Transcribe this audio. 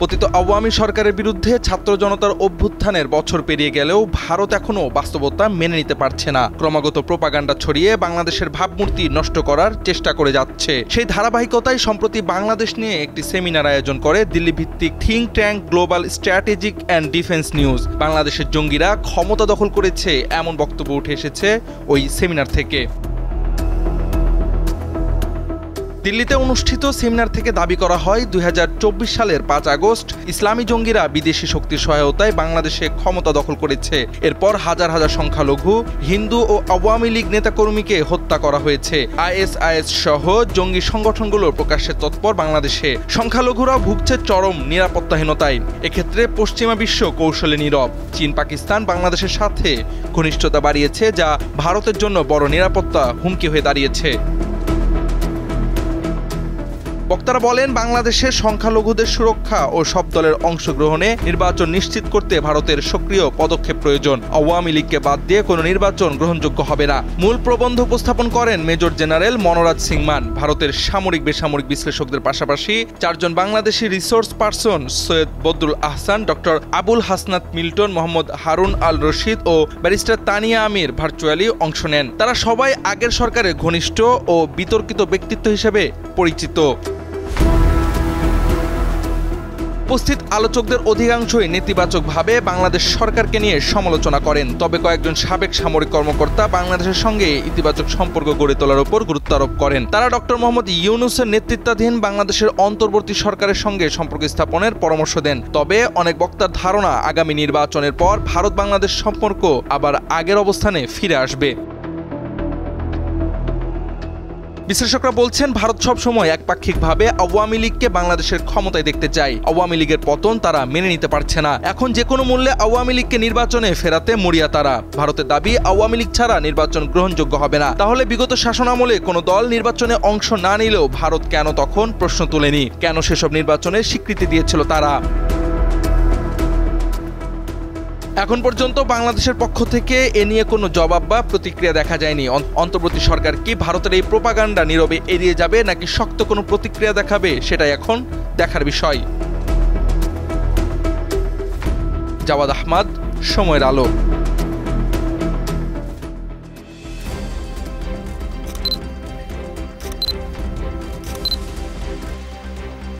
পতিত আওয়ামী সরকারের বিরুদ্ধে ছাত্র জনতার অভ্যুত্থানের বছর পেরিয়ে গেলেও ভারত এখনও বাস্তবতা মেনে নিতে পারছে না। ক্রমাগত প্রোপাগান্ডা ছড়িয়ে বাংলাদেশের ভাবমূর্তি নষ্ট করার চেষ্টা করে যাচ্ছে। সেই ধারাবাহিকতায় সম্প্রতি বাংলাদেশ নিয়ে একটি সেমিনার আয়োজন করে দিল্লি ভিত্তিক think tank global strategic and defence news. বাংলাদেশের জঙ্গিরা ক্ষমতা দখল করেছে এমন বক্তব্য উঠে এসেছে ওই সেমিনার থেকে। দিল্লিতে অনুষ্ঠিত সেমিনার থেকে দাবি করা হয় ২০২৪ সালের ৫ আগস্ট ইসলামী জঙ্গিরা বিদেশি শক্তির সহায়তায় বাংলাদেশে ক্ষমতা দখল করেছে। এরপর হাজার হাজার সংখ্যালঘু হিন্দু ও আওয়ামী লীগ নেতাকর্মীকে হত্যা করা হয়েছে। আইএসআইএস সহ জঙ্গি সংগঠনগুলোর প্রকাশ্যে তৎপর বাংলাদেশে। সংখ্যালঘুরা ভুগছে চরম নিরাপত্তাহীনতায়। এক্ষেত্রে পশ্চিমা বিশ্ব কৌশলে নীরব। চীন পাকিস্তান বাংলাদেশের সাথে ঘনিষ্ঠতা বাড়িয়েছে, যা ভারতের জন্য বড় নিরাপত্তা হুমকি হয়ে দাঁড়িয়েছে। বক্তারা বলেন, বাংলাদেশের সংখ্যালঘুদের সুরক্ষা ও সব দলের অংশগ্রহণে নির্বাচন নিশ্চিত করতে ভারতের সক্রিয় পদক্ষেপ প্রয়োজন। আওয়ামী লীগকে বাদ দিয়ে কোনো নির্বাচন গ্রহণযোগ্য হবে না। মূল প্রবন্ধ উপস্থাপন করেন মেজর জেনারেল মনোরাজ সিং মান। ভারতের সামরিক বেসামরিক বিশ্লেষকদের পাশাপাশি ৪ জন Bangladeshi resource person Syed Badrul Ahsan, doctor Abul Hasnat Milton, Mohammad Harun Al Rashid ও ব্যারিস্টার তানিয়া আমির ভার্চুয়ালি অংশ নেন। তারা সবাই আগের সরকারের ঘনিষ্ঠ ও বিতর্কিত ব্যক্তিত্ব হিসেবে পরিচিত। উপস্থিত আলোচকদের অধিকাংশই নেতিবাচকভাবে বাংলাদেশ সরকারকে নিয়ে সমালোচনা করেন। তবে কয়েকজন সাবেক সামরিক কর্মকর্তা বাংলাদেশের সঙ্গে ইতিবাচক সম্পর্ক গড়ে তোলার উপর গুরুত্ব আরোপ করেন। তারা ডক্টর মোহাম্মদ ইউনূসের নেতৃত্বাধীন বাংলাদেশের অন্তর্বর্তী সরকারের সঙ্গে সম্পর্ক স্থাপনের পরামর্শ দেন। তবে অনেক বক্তার ধারণা, আগামী নির্বাচনের পর ভারত বাংলাদেশ সম্পর্ক আবার আগের অবস্থানে ফিরে আসবে। বিশ্লেষকরা বলছেন, ভারত সবসময় একপাক্ষিকভাবে আওয়ামী লীগকে বাংলাদেশের ক্ষমতায় দেখতে চায়। আওয়ামী লীগের পতন তারা মেনে নিতে পারছে না। এখন যে কোনো মূল্যে আওয়ামী লীগকে নির্বাচনে ফেরাতে মরিয়া তারা। ভারতের দাবি, আওয়ামী লীগ ছাড়া নির্বাচন গ্রহণযোগ্য হবে না। তাহলে বিগত শাসনামলে কোনো দল নির্বাচনে অংশ না নিলেও ভারত কেন তখন প্রশ্ন তোলেনি? কেন সেসব নির্বাচনের স্বীকৃতি দিয়েছিল তারা? এখন পর্যন্ত বাংলাদেশের পক্ষ থেকে এ নিয়ে কোনো জবাব বা প্রতিক্রিয়া দেখা যায়নি। অন্তর্বর্তী সরকার কি ভারতের এই প্রোপাগান্ডা নীরবে এড়িয়ে যাবে নাকি শক্ত কোনো প্রতিক্রিয়া দেখাবে, সেটাই এখন দেখার বিষয়। জাওয়াদ আহমদ, সময়ের আলো।